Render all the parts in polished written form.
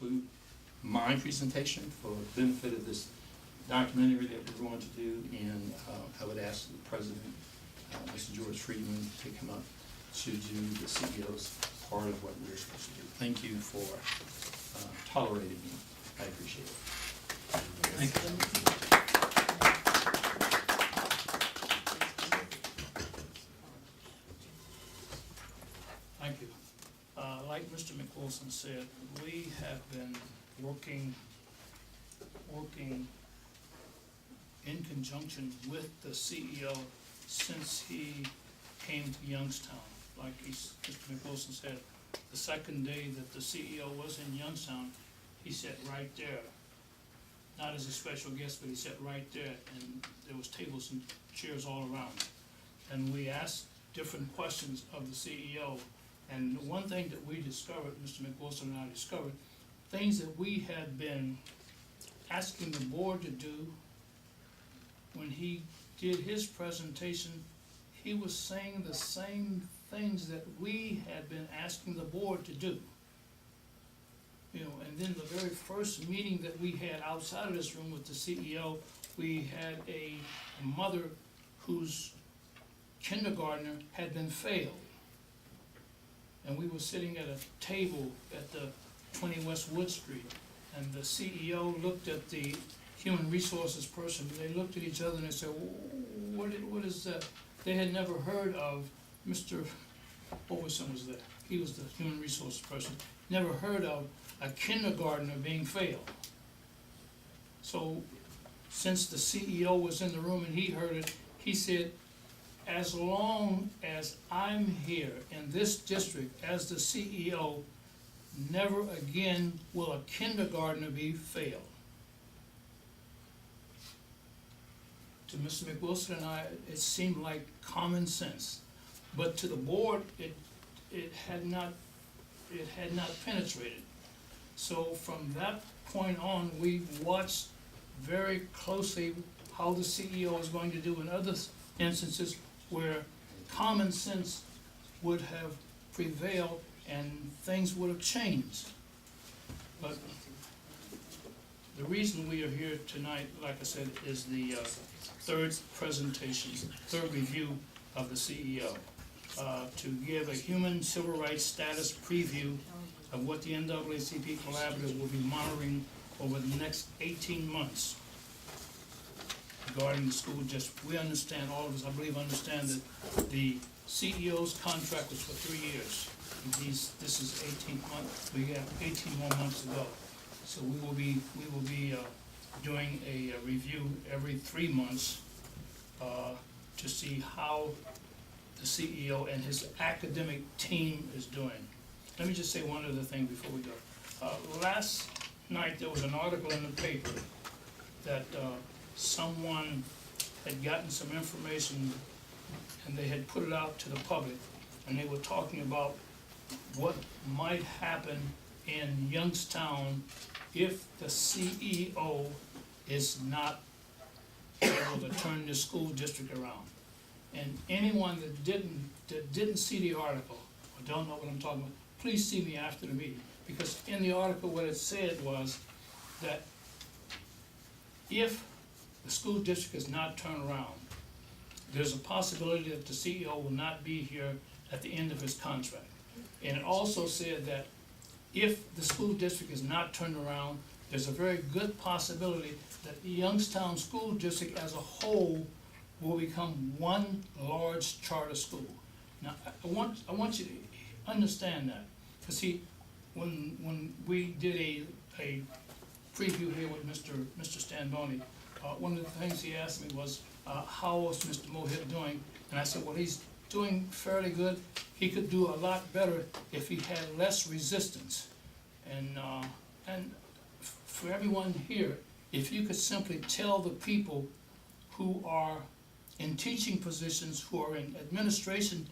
include my presentation for the benefit of this documentary that we're going to do, and I would ask the president, Mr. George Freeman, to come up to do the CEO's part of what we're supposed to do. Thank you for tolerating me. I appreciate it. Thank you. Thank you. Like Mr. McWilson said, we have been working in conjunction with the CEO since he came to Youngstown. Like Mr. McWilson said, the second day that the CEO was in Youngstown, he sat right there. Not as a special guest, but he sat right there, and there was tables and chairs all around. And we asked different questions of the CEO. And one thing that we discovered, Mr. McWilson and I discovered, things that we had been asking the board to do. When he did his presentation, he was saying the same things that we had been asking the board to do. You know, and then the very first meeting that we had outside of this room with the CEO, we had a mother whose kindergartner had been failed. And we were sitting at a table at the 20 West Wood Street, and the CEO looked at the human resources person, and they looked at each other and they said, what is that? They had never heard of Mr. Overson was there. He was the human resources person. Never heard of a kindergartner being failed. So since the CEO was in the room and he heard it, he said, as long as I'm here in this district as the CEO, never again will a kindergartner be failed. To Mr. McWilson and I, it seemed like common sense, but to the board, it had not penetrated. So from that point on, we watched very closely how the CEO is going to do in other instances where common sense would have prevailed and things would have changed. But the reason we are here tonight, like I said, is the third review of the CEO, to give a human civil rights status preview of what the NAACP Collaborative will be monitoring over the next 18 months regarding the school district. We understand, all of us, I believe, understand that the CEO's contract was for 3 years. This is 18 months. We have 18 more months to go. So we will be doing a review every 3 months to see how the CEO and his academic team is doing. Let me just say one other thing before we go. Last night there was an article in the paper that someone had gotten some information and they had put it out to the public, and they were talking about what might happen in Youngstown if the CEO is not able to turn the school district around. And anyone that didn't see the article or don't know what I'm talking about, please see me after the meeting, because in the article what it said was that if the school district is not turned around, there's a possibility that the CEO will not be here at the end of his contract. And it also said that if the school district is not turned around, there's a very good possibility that the Youngstown School District as a whole will become one large charter school. Now, I want you to understand that. Because see, when we did a preview here with Mr. Stanboni, one of the things he asked me was, how was Mr. Mohip doing? And I said, well, he's doing fairly good. He could do a lot better if he had less resistance. And for everyone here, if you could simply tell the people who are in teaching positions, who are in administration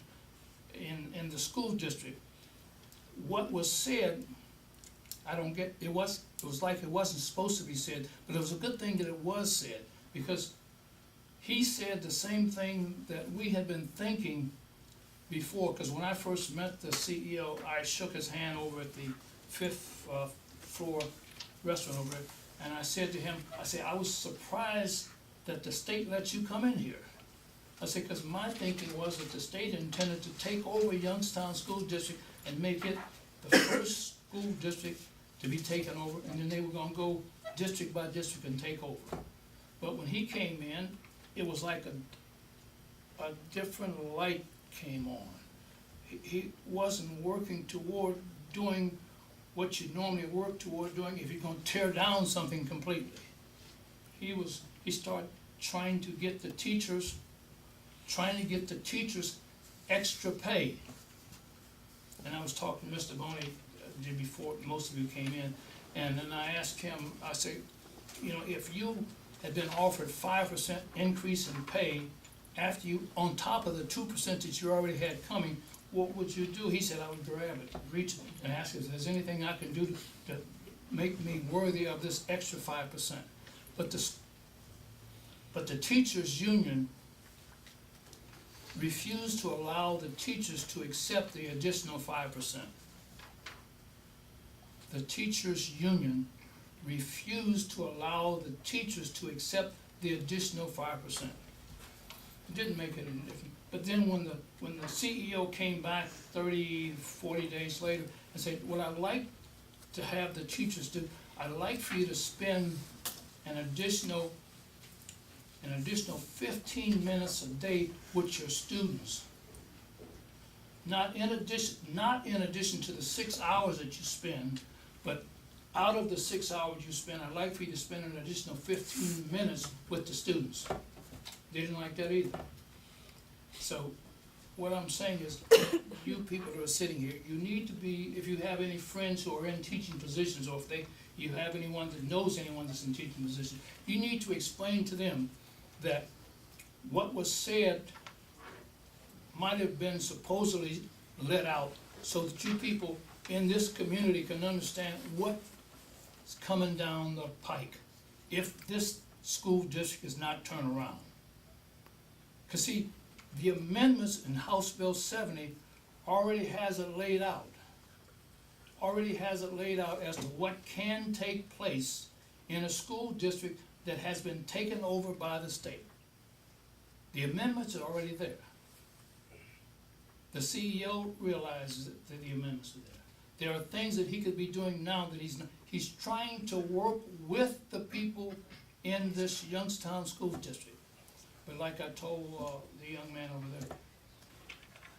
in the school district, what was said, I don't get, it was like it wasn't supposed to be said, but it was a good thing that it was said, because he said the same thing that we had been thinking before. Because when I first met the CEO, I shook his hand over at the fifth floor restaurant over there. And I said to him, I was surprised that the state let you come in here. I said, because my thinking was that the state intended to take over Youngstown School District and make it the first school district to be taken over, and then they were gonna go district by district and take over. But when he came in, it was like a different light came on. He wasn't working toward doing what you normally work toward doing if you're gonna tear down something completely. He started trying to get the teachers extra pay. And I was talking to Mr. Boney before most of you came in, and then I asked him, I said, you know, if you had been offered 5% increase in pay after you, on top of the 2% that you already had coming, what would you do? He said, I would grab it, reach it, and ask if there's anything I can do to make me worthy of this extra 5%. But the teachers' union refused to allow the teachers to accept the additional 5%. The teachers' union refused to allow the teachers to accept the additional 5%. It didn't make it any difference. But then when the CEO came back 30, 40 days later and said, what I'd like to have the teachers do, I'd like for you to spend an additional 15 minutes a day with your students. Not in addition to the 6 hours that you spend, but out of the 6 hours you spend, I'd like for you to spend an additional 15 minutes with the students. They didn't like that either. So what I'm saying is, you people that are sitting here, you need to be, if you have any friends who are in teaching positions, or if you have anyone that knows anyone that's in teaching positions, you need to explain to them that what was said might have been supposedly let out so that you people in this community can understand what's coming down the pike if this school district is not turned around. Because see, the amendments in House Bill 70 already has it laid out. Already has it laid out as to what can take place in a school district that has been taken over by the state. The amendments are already there. The CEO realizes that the amendments are there. There are things that he could be doing now that he's not. He's trying to work with the people in this Youngstown School District. But like I told the young man over there,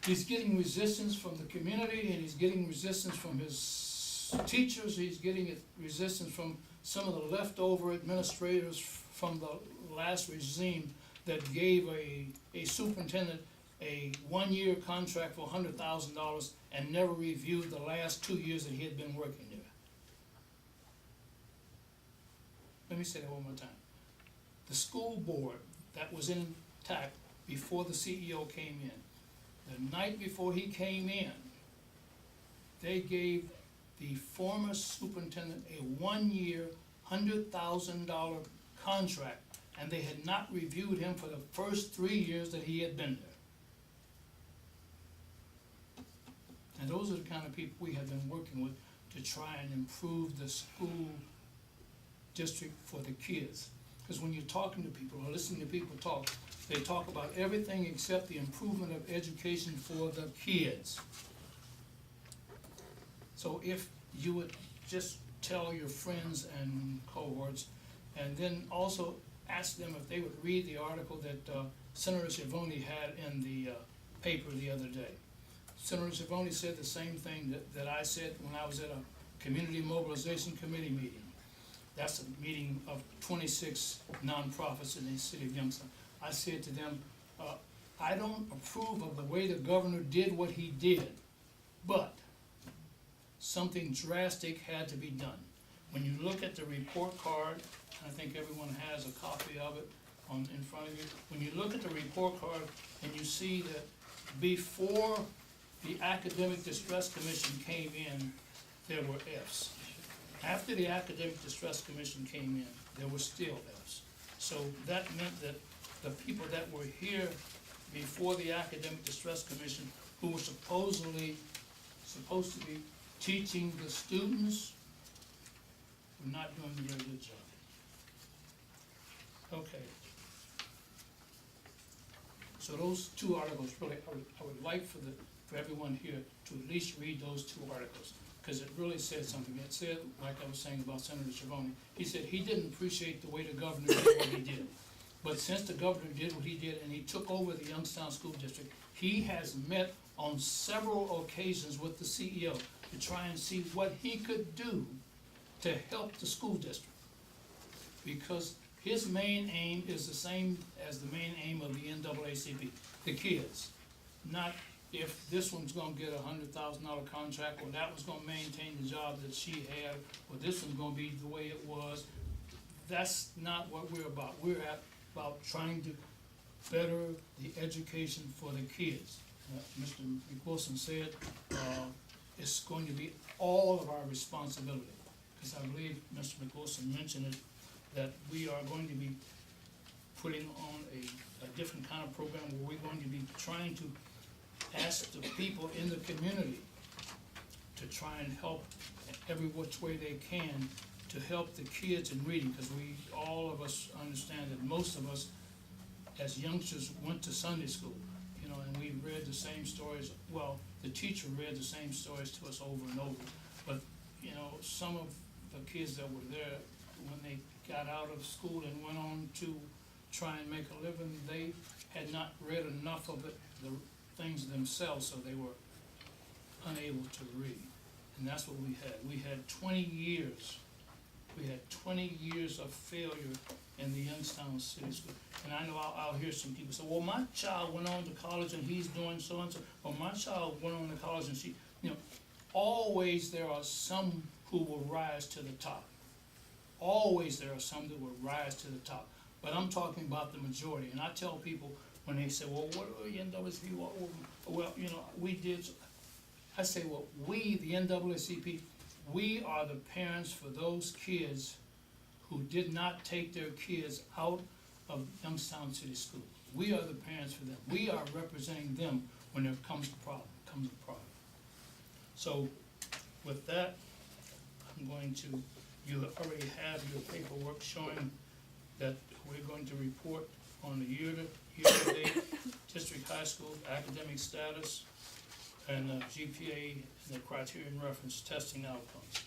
he's getting resistance from the community, and he's getting resistance from his teachers, he's getting resistance from some of the leftover administrators from the last regime that gave a superintendent a 1-year contract for $100,000 and never reviewed the last 2 years that he had been working there. Let me say that one more time. The school board that was intact before the CEO came in, the night before he came in, they gave the former superintendent a 1-year, $100,000 contract, and they had not reviewed him for the first 3 years that he had been there. And those are the kind of people we have been working with to try and improve the school district for the kids. Because when you're talking to people or listening to people talk, they talk about everything except the improvement of education for the kids. So if you would just tell your friends and cohorts, and then also ask them if they would read the article that Senator Schiavone had in the paper the other day. Senator Schiavone said the same thing that I said when I was at a Community Mobilization Committee meeting. That's a meeting of 26 nonprofits in the city of Youngstown. I said to them, I don't approve of the way the governor did what he did, but something drastic had to be done. When you look at the report card, I think everyone has a copy of it in front of you. When you look at the report card and you see that before the Academic Distress Commission came in, there were Fs. After the Academic Distress Commission came in, there were still Fs. So that meant that the people that were here before the Academic Distress Commission, who were supposed to be teaching the students for not doing a very good job. Okay. So those two articles, really, I would like for everyone here to at least read those two articles, because it really said something. It said, like I was saying about Senator Schiavone, he said he didn't appreciate the way the governor did what he did. But since the governor did what he did and he took over the Youngstown School District, he has met on several occasions with the CEO to try and see what he could do to help the school district. Because his main aim is the same as the main aim of the NAACP, the kids. Not if this one's gonna get $100,000 contract, or that one's gonna maintain the job that she had, or this one's gonna be the way it was. That's not what we're about. We're about trying to better the education for the kids. Mr. McWilson said, it's going to be all of our responsibility. Because I believe Mr. McWilson mentioned it, that we are going to be putting on a different kind of program where we're going to be trying to ask the people in the community to try and help every which way they can to help the kids in reading, because all of us understand that most of us as youngsters went to Sunday school, you know, and we read the same stories. Well, the teacher read the same stories to us over and over, but you know, some of the kids that were there, when they got out of school and went on to try and make a living, they had not read enough of it, the things themselves, so they were unable to read. And that's what we had. We had 20 years. We had 20 years of failure in the Youngstown City School. And I know I'll hear some people say, well, my child went on to college and he's doing so and so. Or my child went on to college and she, you know, always there are some who will rise to the top. Always there are some that will rise to the top. But I'm talking about the majority. And I tell people when they say, well, what are the NAACP? Well, you know, we did. I say, well, we, the NAACP, we are the parents for those kids who did not take their kids out of Youngstown City School. We are the parents for them. We are representing them when there comes a problem. So with that, I'm going to, you already have your paperwork showing that we're going to report on the year-to-date district high school academic status and GPA and the criterion reference testing outcomes.